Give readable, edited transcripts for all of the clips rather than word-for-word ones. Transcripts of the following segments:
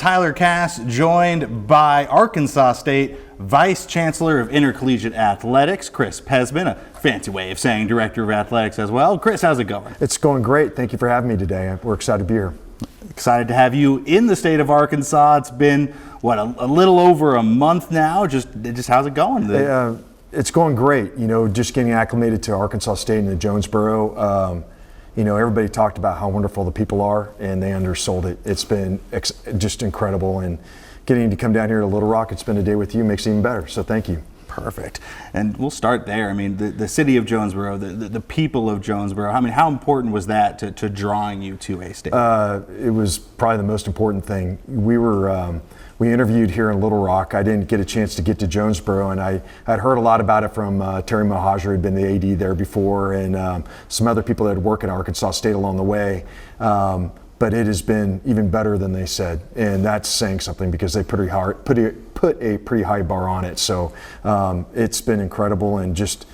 Tyler Cass, joined by Arkansas State Vice Chancellor of Intercollegiate Athletics, Chris Pezman, a fancy way of saying Director of Athletics as well. Chris, how's it going? It's going great. Thank you for having me today. We're excited to be here. Excited to have you in the state of Arkansas. It's been, what, a little over a month now. Just how's it going? It's going great. You know, just getting acclimated to Arkansas State and the Jonesboro. Everybody talked about how wonderful the people are, and they undersold it. It's been just incredible, and getting to come down here to Little Rock and spend a day with you makes it even better, so thank you. Perfect. And we'll start there. I mean, the city of Jonesboro, the people of Jonesboro, I mean, how important was that to drawing you to a state? It was probably the most important thing. We interviewed here in Little Rock. I didn't get a chance to get to Jonesboro, and I'd heard a lot about it from Terry Mohajer, who'd been the AD there before, and some other people that had worked at Arkansas State along the way. But it has been even better than they said, and that's saying something because they put a pretty high bar on it. So it's been incredible, and just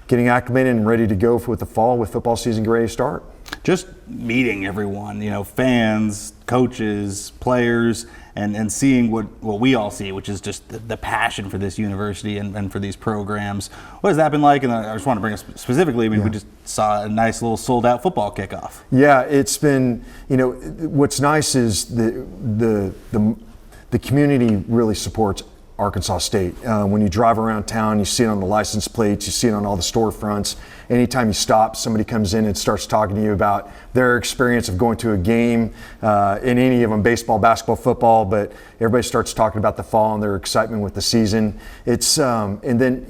getting acclimated and ready to go with the fall, with football season ready to start. Just meeting everyone, fans, coaches, players, and seeing what we all see, which is just the passion for this university and for these programs. What has that been like? And I just want to bring us specifically, we just saw a nice little sold-out football kickoff. Yeah, it's been, what's nice is the community really supports Arkansas State. When you drive around town, you see it on the license plates, you see it on all the storefronts. Anytime you stop, somebody comes in and starts talking to you about their experience of going to a game, in any of them, baseball, basketball, football, but everybody starts talking about the fall and their excitement with the season. It's, and then,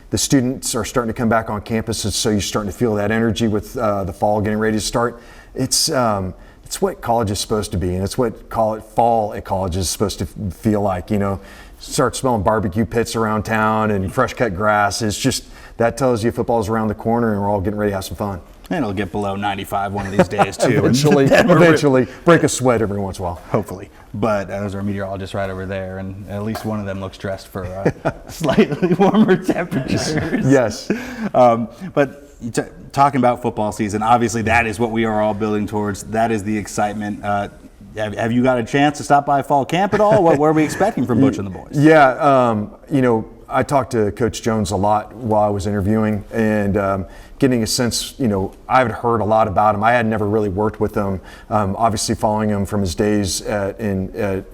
the students are starting to come back on campus, and so you're starting to feel that energy with the fall getting ready to start. It's what college is supposed to be, and it's what fall at college is supposed to feel like. Start smelling barbecue pits around town and fresh cut grass. It's just, that tells you football's around the corner and we're all getting ready to have some fun. And it'll get below 95 one of these days too. eventually break a sweat every once in a while. Hopefully. But there's our meteorologist right over there, and at least one of them looks dressed for slightly warmer temperatures. Yes. But talking about football season, obviously that is what we are all building towards. That is the excitement. Have you got a chance to stop by fall camp at all? What are we expecting from Butch and the boys? Yeah, I talked to Coach Jones a lot while I was interviewing, and getting a sense, I had heard a lot about him. I had never really worked with him, obviously following him from his days in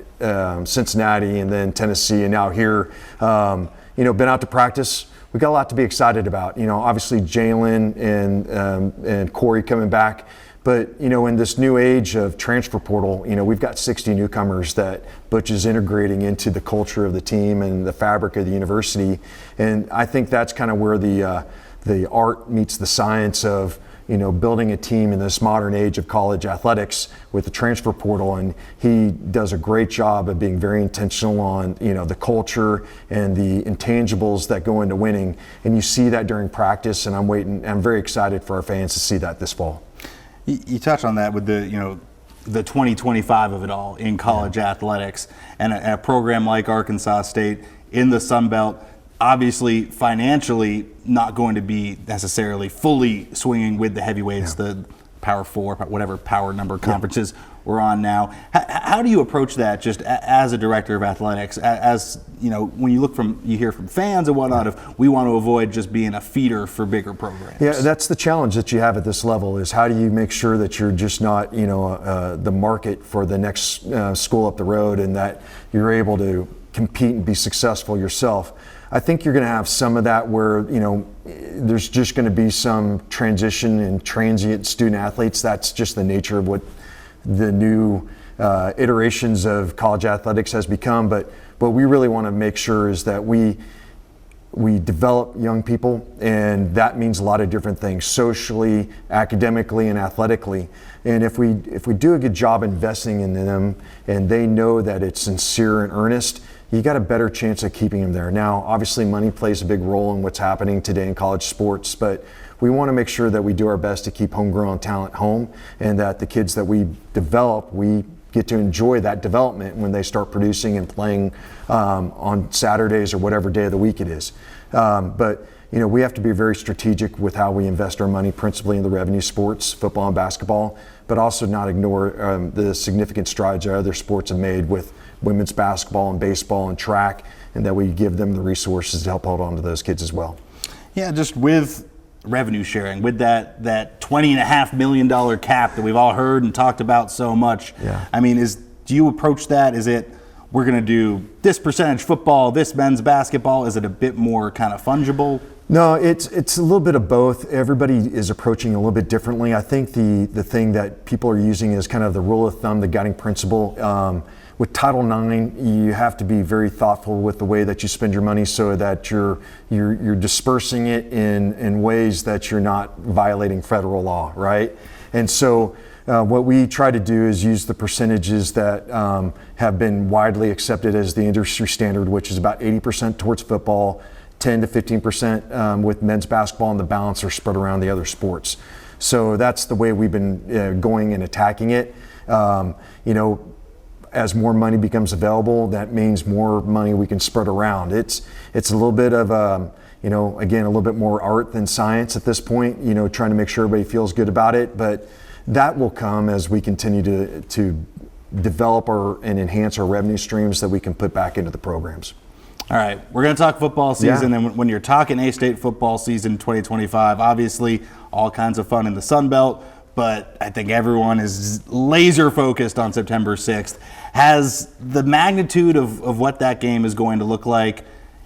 Cincinnati and then Tennessee and now here. Been out to practice. We got a lot to be excited about. Obviously Jalen and Corey coming back. But, in this new age of transfer portal, we've got 60 newcomers that Butch is integrating into the culture of the team and the fabric of the university. And I think that's kind of where the art meets the science of, building a team in this modern age of college athletics with the transfer portal. And he does a great job of being very intentional on, the culture and the intangibles that go into winning. And you see that during practice, and I'm very excited for our fans to see that this fall. You touch on that with the 2025 of it all in college athletics, and a program like Arkansas State in the Sun Belt, obviously financially not going to be necessarily fully swinging with the heavyweights, the Power 4, whatever power number conferences we're on now. How do you approach that just as a director of athletics? As when you hear from fans and whatnot, if we want to avoid just being a feeder for bigger programs. Yeah, that's the challenge that you have at this level, is how do you make sure that you're just not, the market for the next school up the road, and that you're able to compete and be successful yourself. I think you're going to have some of that where, there's just going to be some transition and transient student athletes. That's just the nature of what the new iterations of college athletics has become. But what we really want to make sure is that we develop young people, and that means a lot of different things, socially, academically, and athletically. And if we do a good job investing in them, and they know that it's sincere and earnest, you got a better chance of keeping them there. Now, obviously money plays a big role in what's happening today in college sports, but we want to make sure that we do our best to keep homegrown talent home, and that the kids that we develop, we get to enjoy that development when they start producing and playing on Saturdays or whatever day of the week it is. But we have to be very strategic with how we invest our money, principally in the revenue sports, football and basketball, but also not ignore the significant strides that other sports have made with women's basketball and baseball and track, and that we give them the resources to help hold on to those kids as well. Yeah, just with revenue sharing, with that $20.5 million cap that we've all heard and talked about so much. Yeah. I mean, do you approach that? Is it, we're going to do this percentage football, this men's basketball? Is it a bit more kind of fungible? No, it's a little bit of both. Everybody is approaching a little bit differently. I think the thing that people are using is kind of the rule of thumb, the guiding principle. With Title IX, you have to be very thoughtful with the way that you spend your money, so that you're dispersing it in ways that you're not violating federal law, right? And so what we try to do is use the percentages that have been widely accepted as the industry standard, which is about 80% towards football, 10 to 15% with men's basketball, and the balance are spread around the other sports. So that's the way we've been going and attacking it. As more money becomes available, that means more money we can spread around. It's a little bit of again, a little bit more art than science at this point, trying to make sure everybody feels good about it, but that will come as we continue to develop and enhance our revenue streams that we can put back into the programs. All right, we're going to talk football season, Yeah. and when you're talking A-State football season 2025, obviously all kinds of fun in the Sun Belt, but I think everyone is laser focused on September 6th. Has the magnitude of what that game is going to look like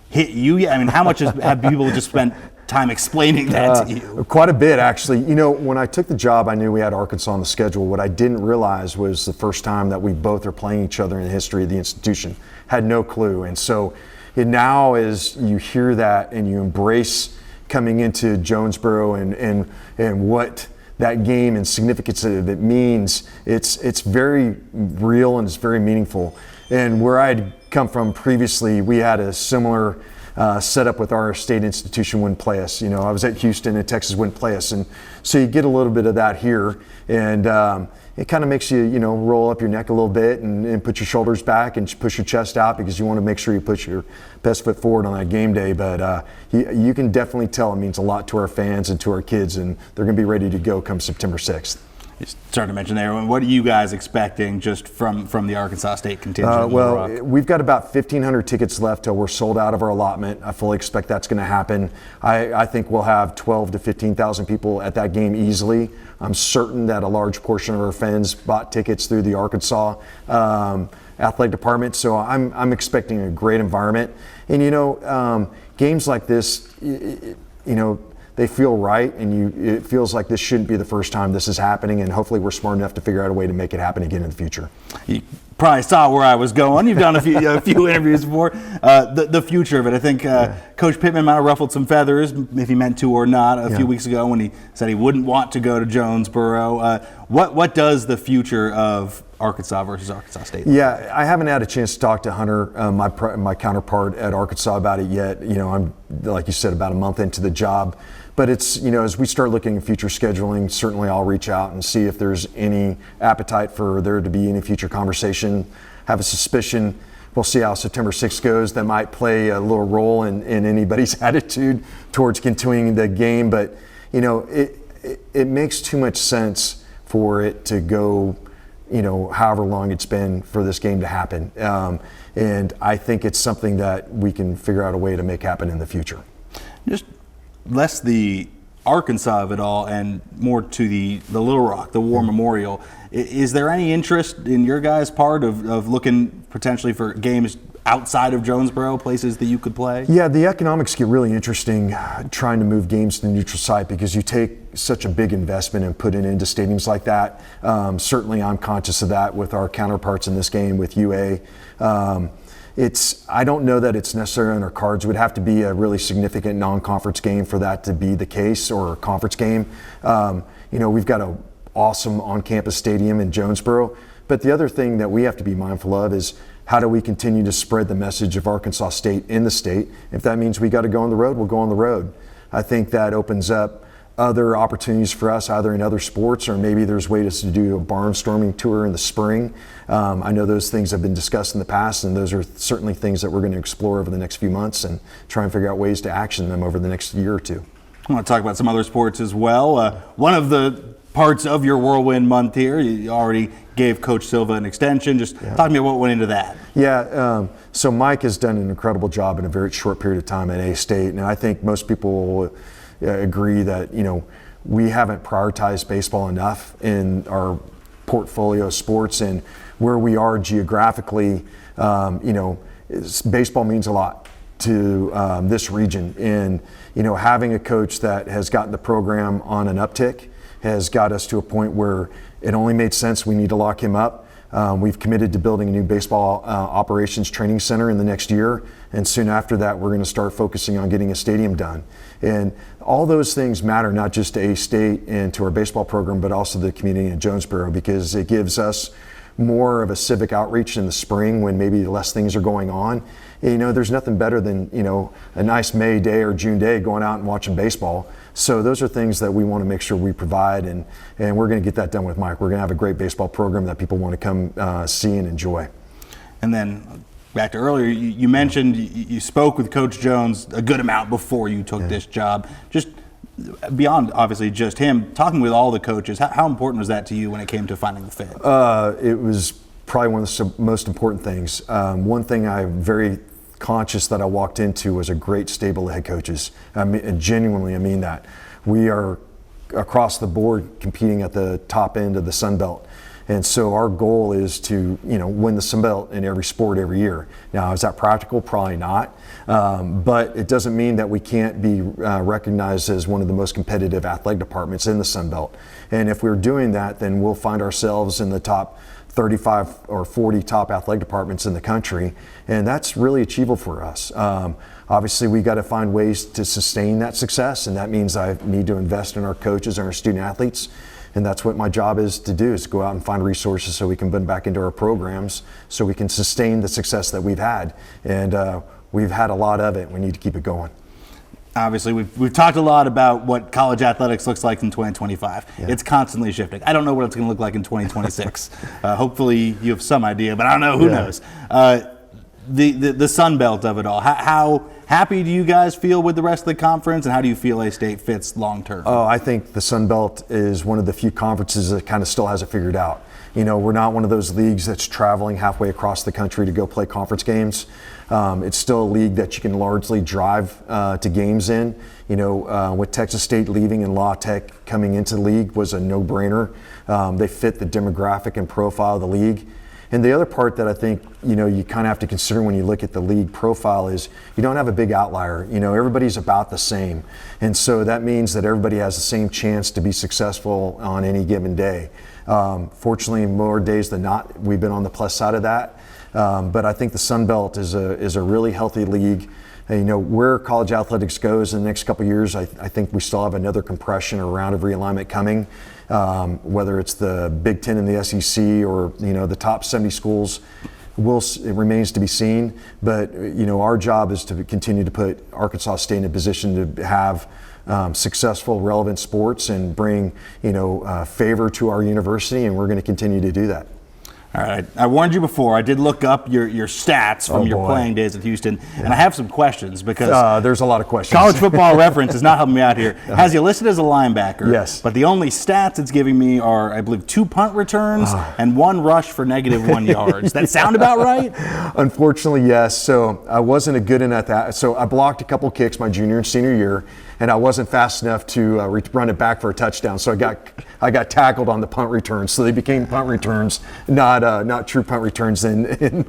hit you yet? I mean, how much have people just spent time explaining that to you? Quite a bit, actually. When I took the job, I knew we had Arkansas on the schedule. What I didn't realize was the first time that we both are playing each other in the history of the institution. Had no clue. And so now as you hear that and you embrace coming into Jonesboro and what that game and significance of it means, it's very real and it's very meaningful. And where I'd come from previously, we had a similar setup with our state institution wouldn't play us. I was at Houston and Texas wouldn't play us, and so you get a little bit of that here, and it kind of makes you roll up your neck a little bit and put your shoulders back and push your chest out, because you want to make sure you put your best foot forward on that game day. But you can definitely tell it means a lot to our fans and to our kids, and they're going to be ready to go come September 6th. You started to mention there, what are you guys expecting just from the Arkansas State contingent? We've got about 1,500 tickets left till we're sold out of our allotment. I fully expect that's going to happen. I think we'll have 12 to 15,000 people at that game easily. I'm certain that a large portion of our fans bought tickets through the Arkansas athletic department, so I'm expecting a great environment. And games like this, they feel right, and it feels like this shouldn't be the first time this is happening, and hopefully we're smart enough to figure out a way to make it happen again in the future. You probably saw where I was going. You've done a few interviews before. The future of it, I think Coach Pezman might have ruffled some feathers, if he meant to or not, a few weeks ago when he said he wouldn't want to go to Jonesboro. What does the future of Arkansas versus Arkansas State? Yeah, I haven't had a chance to talk to Hunter, my counterpart at Arkansas, about it yet. I'm, like you said, about a month into the job. But it's, as we start looking at future scheduling, certainly I'll reach out and see if there's any appetite for there to be any future conversation. Have a suspicion. We'll see how September 6th goes. That might play a little role in anybody's attitude towards continuing the game. But, it makes too much sense for it to go, however long it's been for this game to happen. And I think it's something that we can figure out a way to make happen in the future. Just less the Arkansas of it all and more to the Little Rock, the War Memorial. Is there any interest in your guys' part of looking potentially for games outside of Jonesboro, places that you could play? Yeah, the economics get really interesting trying to move games to the neutral site, because you take such a big investment and put it into stadiums like that. Certainly I'm conscious of that with our counterparts in this game with UA. I don't know that it's necessarily on our cards. It would have to be a really significant non-conference game for that to be the case, or a conference game. We've got an awesome on-campus stadium in Jonesboro. But the other thing that we have to be mindful of is, how do we continue to spread the message of Arkansas State in the state? If that means we got to go on the road, we'll go on the road. I think that opens up other opportunities for us, either in other sports or maybe there's ways to do a barnstorming tour in the spring. I know those things have been discussed in the past, and those are certainly things that we're going to explore over the next few months and try and figure out ways to action them over the next year or two. I want to talk about some other sports as well. One of the parts of your whirlwind month here, you already gave Coach Silva an extension. Just talk to me about what went into that. Yeah, so Mike has done an incredible job in a very short period of time at A-State, and I think most people will agree that, we haven't prioritized baseball enough in our portfolio of sports, and where we are geographically, baseball means a lot to this region. And, having a coach that has gotten the program on an uptick has got us to a point where it only made sense we need to lock him up. We've committed to building a new baseball operations training center in the next year, and soon after that we're going to start focusing on getting a stadium done. And all those things matter, not just to A-State and to our baseball program, but also the community in Jonesboro, because it gives us more of a civic outreach in the spring when maybe less things are going on. There's nothing better than, a nice May day or June day going out and watching baseball. So those are things that we want to make sure we provide, and we're going to get that done with Mike. We're going to have a great baseball program that people want to come see and enjoy. And then back to earlier, you mentioned you spoke with Coach Jones a good amount before you took this job. Just beyond obviously just him, talking with all the coaches, how important was that to you when it came to finding the fit? It was probably one of the most important things. One thing I'm very conscious that I walked into was a great stable of head coaches. And genuinely, I mean that. We are across the board competing at the top end of the Sun Belt. And so our goal is to, win the Sun Belt in every sport every year. Now, is that practical? Probably not. But it doesn't mean that we can't be recognized as one of the most competitive athletic departments in the Sun Belt. And if we're doing that, then we'll find ourselves in the top 35 or 40 top athletic departments in the country. And that's really achievable for us. Obviously, we got to find ways to sustain that success. And that means I need to invest in our coaches and our student athletes. And that's what my job is to do, is go out and find resources so we can put them back into our programs so we can sustain the success that we've had. And we've had a lot of it. We need to keep it going. Obviously, we've talked a lot about what college athletics looks like in 2025. Yeah. It's constantly shifting. I don't know what it's going to look like in 2026. Hopefully you have some idea, but I don't know. Who knows? The Sun Belt of it all. How happy do you guys feel with the rest of the conference, and how do you feel A-State fits long term? Oh, I think the Sun Belt is one of the few conferences that kind of still has it figured out. We're not one of those leagues that's traveling halfway across the country to go play conference games. It's still a league that you can largely drive to games in. With Texas State leaving and La Tech coming into the league was a no-brainer. They fit the demographic and profile of the league. And the other part that I think, you kind of have to consider when you look at the league profile is you don't have a big outlier. Everybody's about the same. And so that means that everybody has the same chance to be successful on any given day. Fortunately, more days than not, we've been on the plus side of that. But I think the Sun Belt is a really healthy league. Where college athletics goes in the next couple of years, I think we still have another compression or round of realignment coming. Whether it's the Big Ten and the SEC or the top 70 schools, it remains to be seen. But our job is to continue to put Arkansas State in a position to have successful, relevant sports and bring favor to our university, and we're going to continue to do that. All right. I warned you before. I did look up your stats from your playing days at Houston, and I have some questions because there's a lot of questions. College Football Reference is not helping me out here. Has you listed as a linebacker? Yes. But the only stats it's giving me are, I believe, 2 punt returns and 1 rush for -1 yards. That sound about right? Unfortunately, yes. So I wasn't a good enough at that. So I blocked a couple kicks my junior and senior year, and I wasn't fast enough to run it back for a touchdown. So I got tackled on the punt returns. So they became punt returns, not true punt returns. And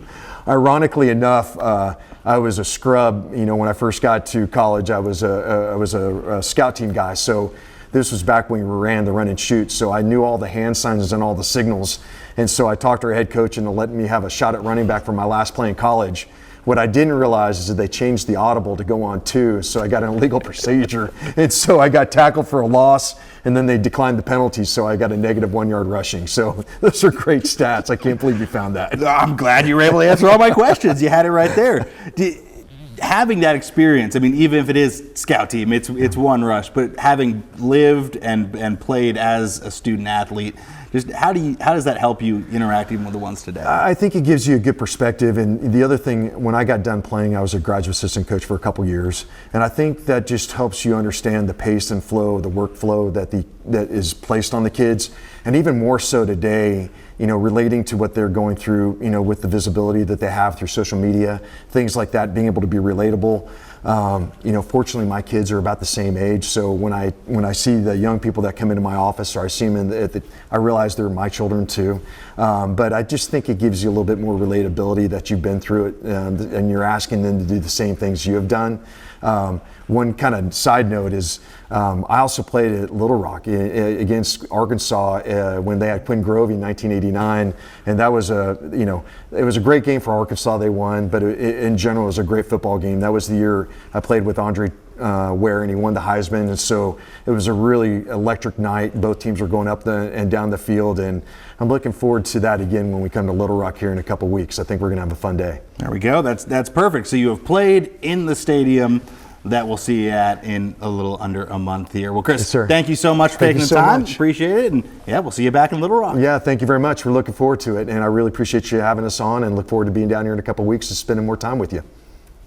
ironically enough, I was a scrub. When I first got to college, I was a scout team guy. So this was back when we ran the run and shoot. So I knew all the hand signs and all the signals. And so I talked to our head coach into letting me have a shot at running back for my last play in college. What I didn't realize is that they changed the audible to go on 2, so I got an illegal procedure. And so I got tackled for a loss, and then they declined the penalty, so I got a -1 yard rushing. So those are great stats. I can't believe you found that. I'm glad you were able to answer all my questions. You had it right there. having that experience, I mean, even if it is scout team, it's one rush, but having lived and played as a student athlete, just how does that help you interacting with the ones today? I think it gives you a good perspective. And the other thing, when I got done playing, I was a graduate assistant coach for a couple years, and I think that just helps you understand the pace and flow, the workflow that is placed on the kids, and even more so today, relating to what they're going through, with the visibility that they have through social media, things like that, being able to be relatable. Fortunately, my kids are about the same age, so when I see the young people that come into my office, or I see them I realize they're my children too. But I just think it gives you a little bit more relatability that you've been through it, and you're asking them to do the same things you have done. One kind of side note is I also played at Little Rock against Arkansas when they had Quinn Grovey in 1989, and that was it was a great game for Arkansas. They won, but in general, it was a great football game. That was the year I played with Andre Ware, and he won the Heisman, and so it was a really electric night. Both teams were going up and down the field, and I'm looking forward to that again when we come to Little Rock here in a couple weeks. I think we're going to have a fun day. There we go. That's perfect. So you have played in the stadium that we'll see you at in a little under a month here. Well, Chris, yes, thank you so much for taking the time. Appreciate it. And yeah, we'll see you back in Little Rock. Yeah, thank you very much. We're looking forward to it. And I really appreciate you having us on, and look forward to being down here in a couple weeks and spending more time with you.